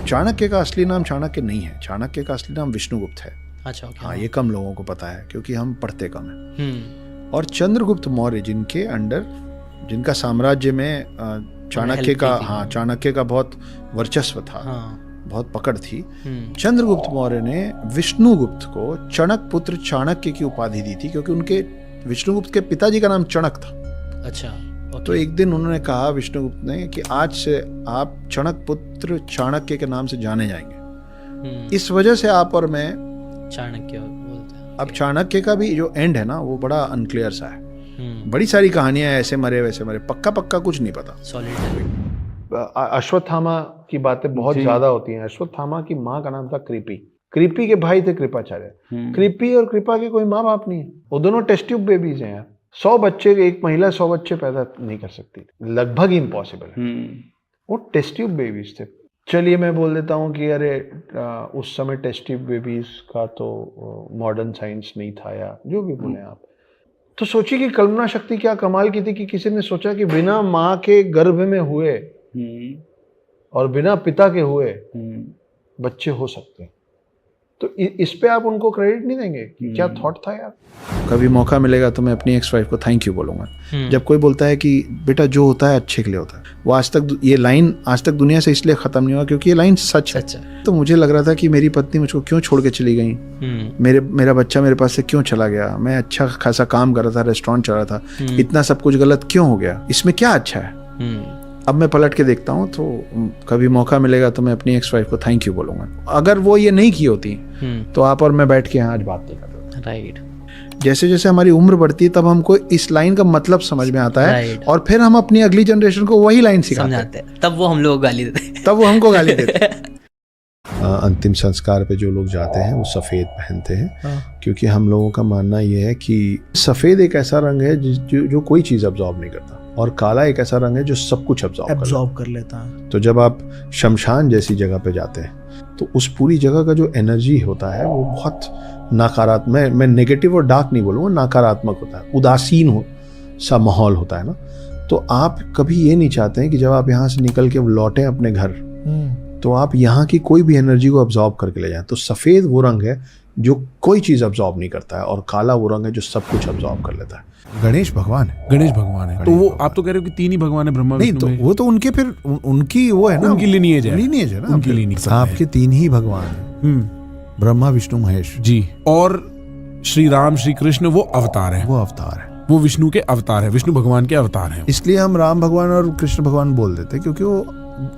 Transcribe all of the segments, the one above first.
चाणक्य का असली नाम चाणक्य नहीं है, चाणक्य का असली नाम विष्णुगुप्त है। अच्छा, okay, हाँ, ये कम लोगों को पता है क्योंकि हम पढ़ते कम हैं। और चंद्रगुप्त मौर्य जिनके अंडर, जिनका साम्राज्य में चाणक्य का बहुत वर्चस्व था, बहुत पकड़ थी, चंद्रगुप्त मौर्य ने विष्णुगुप्त को चणक पुत्र चाणक्य की उपाधि दी थी क्योंकि उनके विष्णुगुप्त के पिताजी का नाम चणक था। अच्छा, तो एक दिन उन्होंने कहा विष्णुगुप्त ने कि आज से आप चणक पुत्र चाणक्य के नाम से जाने जाएंगे। इस वजह से आप और मैं चाणक्य बोलते हैं। अब चाणक्य का भी जो एंड है ना, वो बड़ा अनक्लियर सा है। बड़ी सारी कहानियां ऐसे मरे वैसे मरे, पक्का कुछ नहीं पता। अश्वत्थामा की बातें बहुत ज्यादा होती हैं। अश्वत्थामा की माँ का नाम था कृपी। कृपी के भाई थे कृपाचार्य। कृपी और कृपा के कोई माँ बाप नहीं है, वो दोनों टेस्ट ट्यूब बेबीज हैं यार। 100 बच्चे, एक महिला 100 बच्चे पैदा नहीं कर सकती, लगभग इम्पॉसिबल है। वो टेस्ट ट्यूब बेबीज थे। चलिए मैं बोल देता हूँ कि अरे उस समय टेस्ट ट्यूब बेबीज का तो मॉडर्न साइंस नहीं था, या जो भी बोले आप। तो सोचिए कि कल्पना शक्ति क्या कमाल की थी कि किसी ने सोचा कि बिना माँ के गर्भ में हुए और बिना पिता के हुए बच्चे हो सकते हैं। तो इस पे आप उनको क्रेडिट नहीं देंगे कि क्या थॉट था यार। कभी मौका मिलेगा तो मैं अपनी एक्स वाइफ को थैंक यू बोलूंगा। जब कोई बोलता है कि बेटा जो होता है अच्छे के लिए होता है, वो आज तक, ये लाइन आज तक दुनिया से इसलिए खत्म नहीं हुआ क्योंकि ये लाइन सच है। तो मुझे लग रहा था कि मेरी पत्नी मुझको क्यों छोड़ के चली गई, मेरा बच्चा मेरे पास से क्यों चला गया, मैं अच्छा खासा काम कर रहा था, रेस्टोरेंट चला था, इतना सब कुछ गलत क्यों हो गया, इसमें क्या अच्छा है। अब मैं पलट के देखता हूँ तो कभी मौका मिलेगा तो मैं अपनी एक्स वाइफ को थैंक यू बोलूंगा। अगर वो ये नहीं की होती तो आप और मैं बैठ के यहाँ आज बात नहीं करते। राइट। जैसे जैसे हमारी उम्र बढ़ती है तब हमको इस लाइन का मतलब समझ में आता है, और फिर हम अपनी अगली जनरेशन को वही लाइन सिखाते हैं। तब वो हम लोग गाली देते, तब वो हमको गाली देते। अंतिम संस्कार पे जो लोग जाते हैं वो सफेद पहनते हैं क्योंकि हम लोगों का मानना यह है कि सफेद एक ऐसा रंग है जो कोई चीज अब्जॉर्ब नहीं करता, और काला एक ऐसा रंग है जो सब कुछ अब्जॉर्ब कर लेता है। तो जब आप शमशान जैसी जगह पे जाते हैं तो उस पूरी जगह का जो एनर्जी होता है वो बहुत नकारात्मक, मैं नेगेटिव और डार्क नहीं बोलूँगा, नकारात्मक होता है, उदासीन सा माहौल होता है ना। तो आप कभी ये नहीं चाहते हैं कि जब आप यहाँ से निकल के लौटें अपने घर तो आप यहाँ की कोई भी एनर्जी को अब्जॉर्ब करके ले जाएं। तो सफेद वो रंग है जो कोई चीज अब्जॉर्ब नहीं करता है, और काला वो रंग है जो सब कुछ अब्जॉर्ब कर लेता है। गणेश भगवान है। तो वो आप तो कह रहे हो कि 3 ही भगवान है, ब्रह्मा नहीं, तो वो तो उनके फिर उनकी वो है ना, उनकी लिनिएज है ना, उनकी लिनिएज। आपके 3 ही भगवान हैं, ब्रह्मा विष्णु महेश जी। और श्री राम श्री कृष्ण वो अवतार है, वो विष्णु के अवतार है, विष्णु भगवान के अवतार हैं। इसलिए हम राम भगवान और कृष्ण भगवान बोल देते क्योंकि वो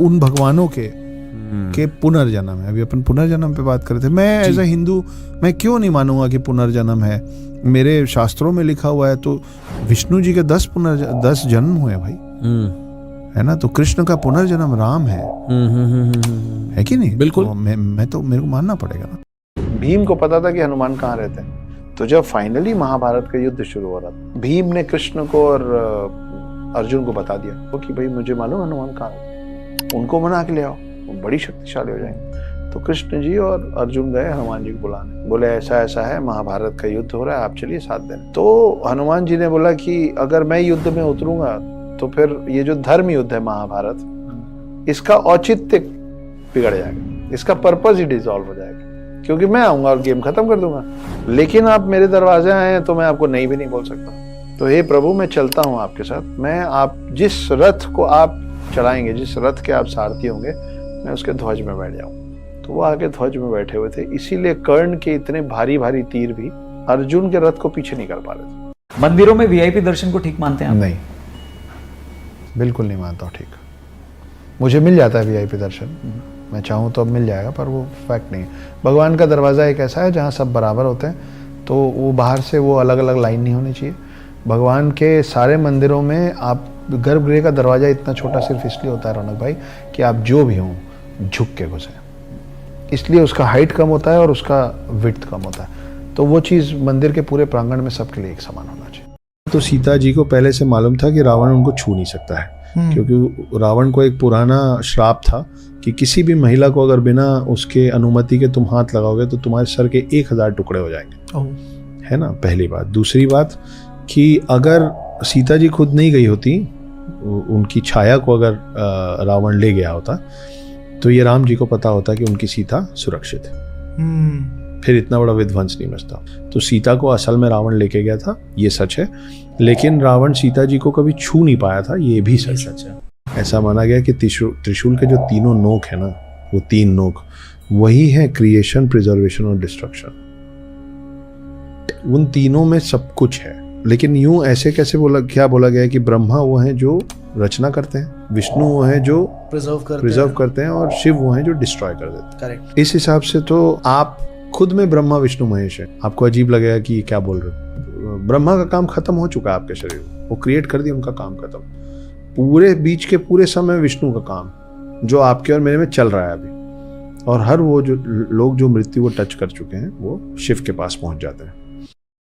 उन भगवानों के पुनर्जन्म है। अभी अपन पुनर्जन्म पे बात कर रहे थे। मैं एज ए हिंदू मैं क्यों नहीं मानूंगा कि पुनर्जन्म है, मेरे शास्त्रों में लिखा हुआ है। तो विष्णु जी के 10 जन्म हुए भाई, है ना। तो कृष्ण का पुनर्जन्म राम है कि नहीं? बिल्कुल। तो मैं तो मेरे को मानना पड़ेगा ना। भीम को पता था कि हनुमान कहाँ रहते हैं, तो जब फाइनली महाभारत का युद्ध शुरू हो रहा था, भीम ने कृष्ण को और अर्जुन को बता दिया कि भाई मुझे मालूम हनुमान कहाँ है, उनको बना के ले आओ, वो बड़ी शक्तिशाली हो जाएंगे। तो कृष्ण जी और अर्जुन गए हनुमान जी को बुलाने, बोले ऐसा ऐसा है, महाभारत का युद्ध हो रहा है, आप चलिए साथ देने। तो हनुमान जी ने बोला कि अगर मैं युद्ध में उतरूंगा तो फिर ये जो धर्म युद्ध है महाभारत, इसका औचित्य बिगड़ जाएगा, इसका पर्पस ही डिसॉल्व हो जाएगा, क्योंकि मैं आऊंगा और गेम खत्म कर दूंगा। लेकिन आप मेरे दरवाजे आए हैं तो मैं आपको नहीं भी नहीं बोल सकता। तो हे प्रभु, मैं चलता हूँ आपके साथ, मैं आप जिस रथ को आप चलाएंगे, जिस रथ के आप सारथी होंगे, मैं उसके ध्वज में बैठ जाऊं। तो वो आगे ध्वज में बैठे हुए थे, इसीलिए कर्ण के इतने भारी भारी तीर भी अर्जुन के रथ को पीछे नहीं कर पा रहे थे। मंदिरों में वीआईपी दर्शन को ठीक मानते हैं आप? नहीं, बिल्कुल नहीं मानता हूँ ठीक। मुझे मिल जाता है वीआईपी दर्शन, मैं चाहूँ तो अब मिल जाएगा, पर वो फैक्ट नहीं है। भगवान का दरवाज़ा एक ऐसा है जहाँ सब बराबर होते हैं, तो वो बाहर से वो अलग अलग लाइन नहीं होनी चाहिए। भगवान के सारे मंदिरों में आप गर्भगृह का दरवाज़ा इतना छोटा सिर्फ इसलिए होता है रौनक भाई कि आप जो भी हों झुक के घुसे, इसलिए उसका हाइट कम होता है और उसका विड्थ कम होता है। तो वो चीज़ मंदिर के पूरे प्रांगण में सबके लिए एक समान होना चाहिए। तो सीता जी को पहले से मालूम था कि रावण उनको छू नहीं सकता है, क्योंकि रावण को एक पुराना श्राप था कि किसी भी महिला को अगर बिना उसके अनुमति के तुम हाथ लगाओगे तो तुम्हारे सर के 1000 टुकड़े हो जाएंगे, है ना, पहली बात। दूसरी बात कि अगर सीता जी खुद नहीं गई होती, उनकी छाया को अगर रावण ले गया होता तो ये राम जी को पता होता कि उनकी सीता सुरक्षित है। फिर इतना बड़ा विध्वंस नहीं मचता। तो सीता को असल में रावण लेके गया था, ये सच है, लेकिन रावण सीता जी को कभी छू नहीं पाया था, ये भी सच है। ऐसा माना गया कि त्रिशूल के जो तीनों नोक है ना, वो 3 नोक वही है क्रिएशन, प्रिजर्वेशन और डिस्ट्रक्शन। उन तीनों में सब कुछ है। लेकिन यूं ऐसे कैसे क्या बोला गया है कि ब्रह्मा वो हैं जो रचना करते हैं, विष्णु वो हैं जो प्रिजर्व करते हैं और शिव वो हैं जो डिस्ट्रॉय कर देते हैं। करेक्ट। इस हिसाब से तो आप खुद में ब्रह्मा विष्णु महेश है। आपको अजीब लगेगा कि क्या बोल रहे हो। ब्रह्मा का काम खत्म हो चुका है आपके शरीर में, वो क्रिएट कर दिया, उनका काम खत्म। पूरे बीच के पूरे समय विष्णु का काम जो आपके और मेरे में चल रहा है अभी। और हर वो जो लोग जो मृत्यु को टच कर चुके हैं वो शिव के पास पहुंच जाते हैं।